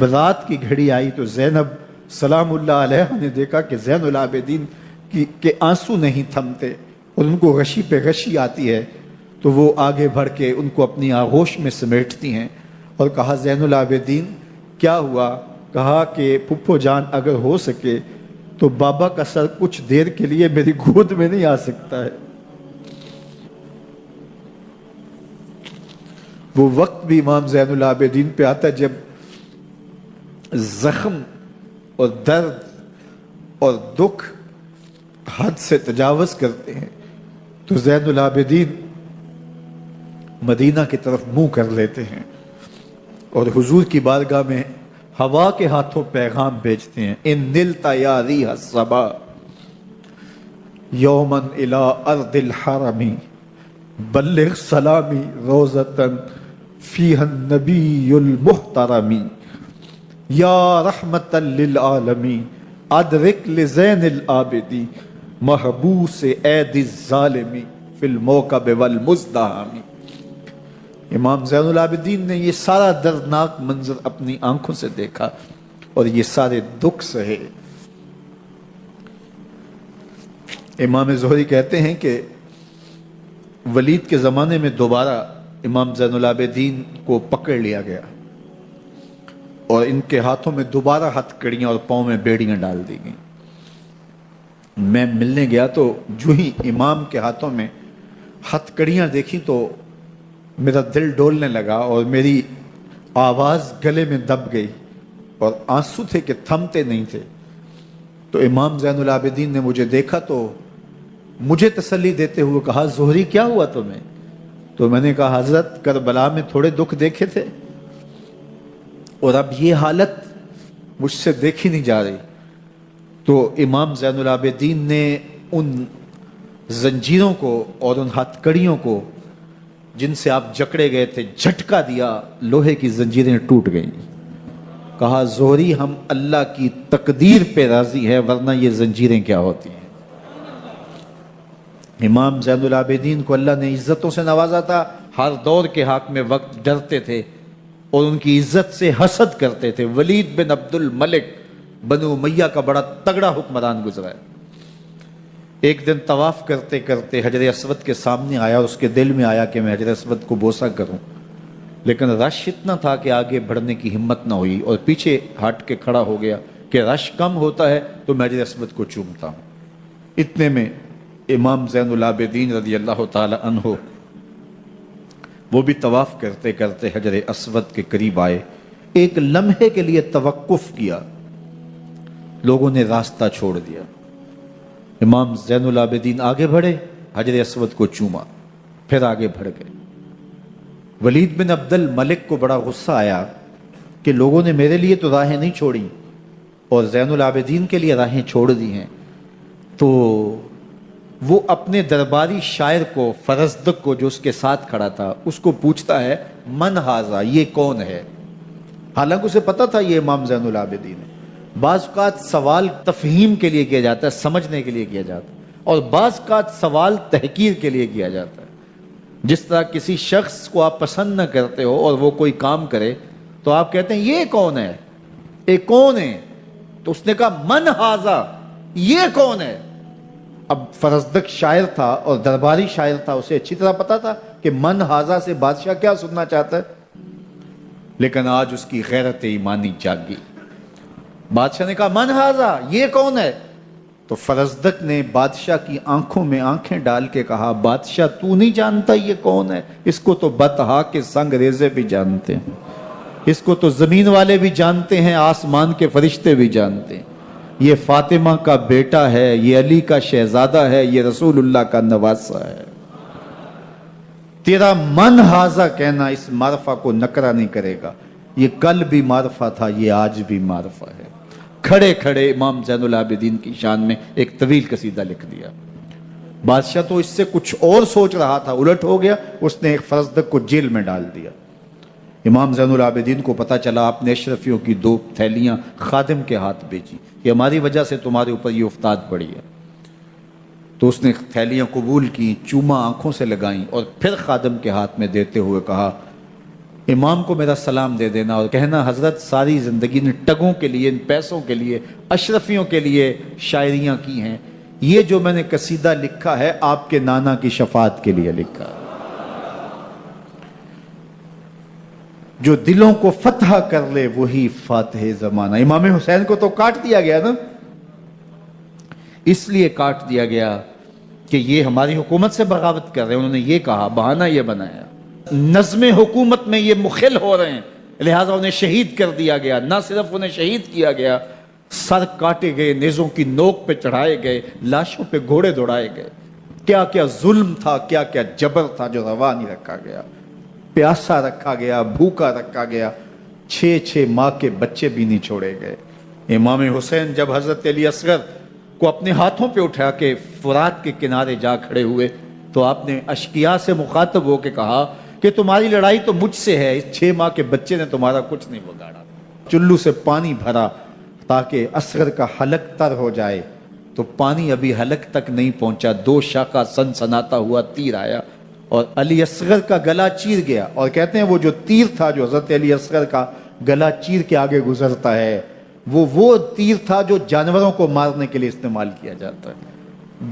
رات کی گھڑی آئی تو زینب سلام اللہ علیہ نے دیکھا کہ زین العابدین کے آنسو نہیں تھمتے اور ان کو غشی پہ غشی آتی ہے، تو وہ آگے بڑھ کے ان کو اپنی آغوش میں سمیٹتی ہیں اور کہا زین العابدین کیا ہوا؟ کہا کہ پھپھو جان اگر ہو سکے تو بابا کا سر کچھ دیر کے لیے میری گود میں نہیں آ سکتا ہے۔ وہ وقت بھی امام زین العابدین پہ آتا ہے جب زخم اور درد اور دکھ حد سے تجاوز کرتے ہیں تو زین العابدین مدینہ کی طرف منہ کر لیتے ہیں اور حضور کی بارگاہ میں ہوا کے ہاتھوں پیغام بھیجتے ہیں، ان نلتا یا ریح الصبا یوما الی ارض الحرم بلغ سلامی روزتن فیہا النبی المحترم یا رحمتا للعالمین ادرک لزین العابدی محبوس عید الظالمی فی الموکب والمزدحم۔ امام زین العابدین نے یہ سارا دردناک منظر اپنی آنکھوں سے دیکھا اور یہ سارے دکھ سہے۔ امام زہری کہتے ہیں کہ ولید کے زمانے میں دوبارہ امام زین العابدین کو پکڑ لیا گیا اور ان کے ہاتھوں میں دوبارہ ہتھ کڑیاں اور پاؤں میں بیڑیاں ڈال دی گئیں۔ میں ملنے گیا تو جو ہی امام کے ہاتھوں میں ہتھ کڑیاں دیکھی تو میرا دل ڈولنے لگا اور میری آواز گلے میں دب گئی اور آنسو تھے کہ تھمتے نہیں تھے۔ تو امام زین العابدین نے مجھے دیکھا تو مجھے تسلی دیتے ہوئے کہا زہری کیا ہوا تمہیں؟ تو میں نے کہا حضرت کربلا میں تھوڑے دکھ دیکھے تھے اور اب یہ حالت مجھ سے دیکھی نہیں جا رہی۔ تو امام زین العابدین نے ان زنجیروں کو اور ان ہتھ کڑیوں کو جن سے آپ جکڑے گئے تھے جھٹکا دیا، لوہے کی زنجیریں ٹوٹ گئیں۔ کہا زہری ہم اللہ کی تقدیر پہ راضی ہے ورنہ یہ زنجیریں کیا ہوتی ہیں۔ امام زین العابدین کو اللہ نے عزتوں سے نوازا تھا، ہر دور کے حاکم وقت ڈرتے تھے اور ان کی عزت سے حسد کرتے تھے۔ ولید بن عبد الملک بنو امیہ کا بڑا تگڑا حکمران گزرا ہے۔ ایک دن طواف کرتے کرتے حجر اسود کے سامنے آیا اور اس کے دل میں آیا کہ میں حجر اسود کو بوسہ کروں، لیکن رش اتنا تھا کہ آگے بڑھنے کی ہمت نہ ہوئی اور پیچھے ہٹ کے کھڑا ہو گیا کہ رش کم ہوتا ہے تو میں حجر اسود کو چومتا ہوں۔ اتنے میں امام زین العابدین رضی اللہ تعالی عنہ وہ بھی طواف کرتے کرتے حجر اسود کے قریب آئے، ایک لمحے کے لیے توقف کیا، لوگوں نے راستہ چھوڑ دیا۔ امام زین العابدین آگے بڑھے، حجر اسود کو چوما، پھر آگے بڑھ گئے۔ ولید بن عبد الملک کو بڑا غصہ آیا کہ لوگوں نے میرے لیے تو راہیں نہیں چھوڑی اور زین العابدین کے لیے راہیں چھوڑ دی ہیں۔ تو وہ اپنے درباری شاعر کو، فرزدق کو جو اس کے ساتھ کھڑا تھا، اس کو پوچھتا ہے من ھذا، یہ کون ہے؟ حالانکہ اسے پتا تھا یہ امام زین العابدین ہے۔ بعض اوقات سوال تفہیم کے لیے کیا جاتا ہے، سمجھنے کے لیے کیا جاتا ہے، اور بعض اوقات سوال تحقیر کے لیے کیا جاتا ہے۔ جس طرح کسی شخص کو آپ پسند نہ کرتے ہو اور وہ کوئی کام کرے تو آپ کہتے ہیں یہ کون ہے، یہ کون ہے؟ تو اس نے کہا من ھذا، یہ کون ہے؟ اب فرزدق شاعر تھا اور درباری شاعر تھا، اسے اچھی طرح پتا تھا کہ من ھذا سے بادشاہ کیا سننا چاہتا ہے، لیکن آج اس کی غیرت ایمانی جاگی۔ بادشاہ نے کہا من ھذا، یہ کون ہے؟ تو فرزدق نے بادشاہ کی آنکھوں میں آنکھیں ڈال کے کہا بادشاہ تو نہیں جانتا یہ کون ہے؟ اس کو تو بطحا کے سنگ ریزے بھی جانتے ہیں، اس کو تو زمین والے بھی جانتے ہیں، آسمان کے فرشتے بھی جانتے ہیں۔ یہ فاطمہ کا بیٹا ہے، یہ علی کا شہزادہ ہے، یہ رسول اللہ کا نواسہ ہے۔ تیرا من ھذا کہنا اس معرفہ کو نکرا نہیں کرے گا، یہ کل بھی معرفہ تھا، یہ آج بھی معرفہ ہے۔ کھڑے کھڑے امام زین العابدین کی شان میں ایک طویل قصیدہ لکھ دیا۔ بادشاہ تو اس سے کچھ اور سوچ رہا تھا، الٹ ہو گیا، اس نے ایک فرزدق کو جیل میں ڈال دیا۔ امام زین العابدین کو پتا چلا، آپ نے اشرفیوں کی 2 تھیلیاں خادم کے ہاتھ بھیجی کہ ہماری وجہ سے تمہارے اوپر یہ افتاد پڑی ہے۔ تو اس نے تھیلیاں قبول کی، چوما آنکھوں سے لگائیں اور پھر خادم کے ہاتھ میں دیتے ہوئے کہا امام کو میرا سلام دے دینا اور کہنا حضرت ساری زندگی نے ٹگوں کے لیے، ان پیسوں کے لیے، اشرفیوں کے لیے شاعریاں کی ہیں، یہ جو میں نے قصیدہ لکھا ہے آپ کے نانا کی شفاعت کے لیے لکھا ہے، جو دلوں کو فتح کر لے وہی فاتح زمانہ۔ امام حسین کو تو کاٹ دیا گیا نا، اس لیے کاٹ دیا گیا کہ یہ ہماری حکومت سے بغاوت کر رہے ہیں، انہوں نے یہ کہا، بہانہ یہ بنایا، نظم حکومت میں یہ مخل ہو رہے ہیں، لہٰذا انہیں شہید کر دیا گیا۔ نہ صرف انہیں شہید کیا گیا، سر کاٹے گئے، نیزوں کی نوک پہ چڑھائے گئے، لاشوں پہ گھوڑے دوڑائے گئے۔ کیا کیا ظلم تھا، کیا کیا جبر تھا جو روا نہیں رکھا گیا، پیاسا رکھا گیا، بھوکا رکھا گیا، 6 ماہ کے بچے بھی نہیں چھوڑے گئے۔ امام حسین جب حضرت علی اصغر کو اپنے ہاتھوں پہ اٹھا کے فرات کے کنارے جا کھڑے ہوئے تو آپ نے اشقیاء سے مخاطب ہو کے کہا کہ تمہاری لڑائی تو مجھ سے ہے، اس 6 ماہ کے بچے نے تمہارا کچھ نہیں بگاڑا۔ چلو سے پانی بھرا تاکہ اصغر کا حلق تر ہو جائے، تو پانی ابھی حلق تک نہیں پہنچا، 2 شاخہ سنسناتا ہوا تیر آیا اور علی اصغر کا گلا چیر گیا۔ اور کہتے ہیں وہ جو تیر تھا جو حضرت علی اصغر کا گلا چیر کے آگے گزرتا ہے، وہ تیر تھا جو جانوروں کو مارنے کے لیے استعمال کیا جاتا ہے۔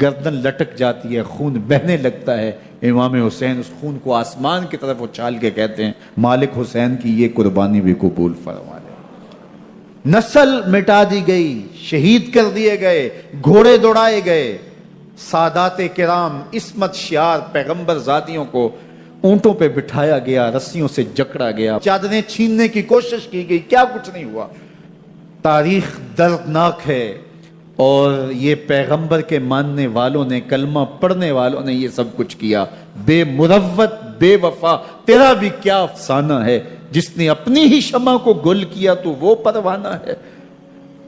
گردن لٹک جاتی ہے، خون بہنے لگتا ہے، امام حسین اس خون کو آسمان کی طرف اچھال کے کہتے ہیں مالک حسین کی یہ قربانی بھی قبول فرما لے۔ نسل مٹا دی گئی، شہید کر دیے گئے، گھوڑے دوڑائے گئے، سادات کرام عصمت شیار پیغمبر ذاتیوں کو اونٹوں پہ بٹھایا گیا، رسیوں سے جکڑا گیا، چادریں چھیننے کی کوشش کی گئی، کیا کچھ نہیں ہوا۔ تاریخ دردناک ہے، اور یہ پیغمبر کے ماننے والوں نے، کلمہ پڑھنے والوں نے یہ سب کچھ کیا۔ بے مروت، بے وفا، تیرا بھی کیا افسانہ ہے، جس نے اپنی ہی شمع کو گل کیا تو وہ پروانہ ہے۔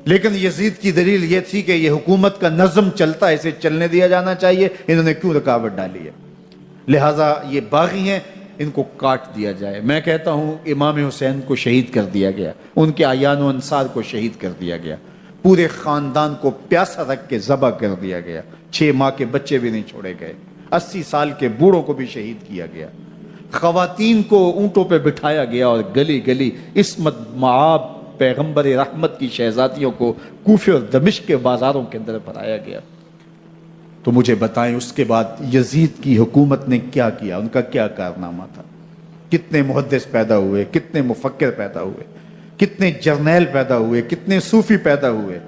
لیکن یزید کی دلیل یہ تھی کہ یہ حکومت کا نظم چلتا ہے، اسے چلنے دیا جانا چاہیے، انہوں نے کیوں رکاوٹ ڈالی ہے، لہٰذا یہ باغی ہیں، ان کو کاٹ دیا جائے۔ میں کہتا ہوں امام حسین کو شہید کر دیا گیا، ان کے اعیان و انصار کو شہید کر دیا گیا، پورے خاندان کو پیاسا رکھ کے ذبح کر دیا گیا، 6 ماہ کے بچے بھی نہیں چھوڑے گئے، 80 سال کے بوڑھوں کو بھی شہید کیا گیا، خواتین کو اونٹوں پہ بٹھایا گیا اور گلی گلی عصمت معاب پیغمبر رحمت کی شہزادیوں کو کوفے اور دمشق کے بازاروں کے اندر بھرایا گیا۔ تو مجھے بتائیں اس کے بعد یزید کی حکومت نے کیا کیا، ان کا کیا کارنامہ تھا؟ کتنے محدث پیدا ہوئے، کتنے مفکر پیدا ہوئے، کتنے جرنیل پیدا ہوئے، کتنے صوفی پیدا ہوئے؟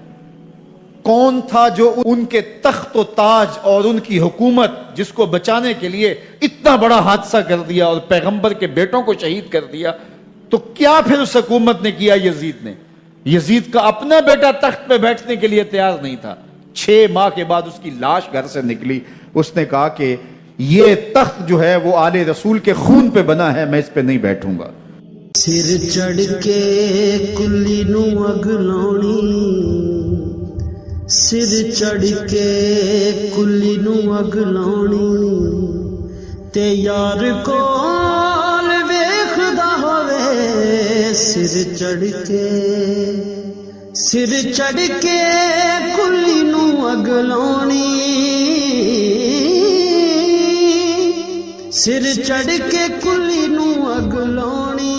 کون تھا جو ان کے تخت و تاج اور ان کی حکومت جس کو بچانے کے لیے اتنا بڑا حادثہ کر دیا اور پیغمبر کے بیٹوں کو شہید کر دیا؟ تو کیا پھر اس حکومت نے کیا؟ یزید نے، یزید کا اپنا بیٹا تخت پہ بیٹھنے کے لیے تیار نہیں تھا۔ 6 ماہ کے بعد اس کی لاش گھر سے نکلی، اس نے کہا کہ یہ تخت جو ہے وہ آل رسول کے خون پہ بنا ہے، میں اس پہ نہیں بیٹھوں گا۔ سر چڑھ کے کلی نو اگ لاؤنی، سر چڑھ کے کلی نو اگ لاؤنی، تے یار کول ویکھدا ہووے سر چڑھ کے کلی نو اگ لاؤنی، سر چڑھ کے کلی نو اگ لاؤنی،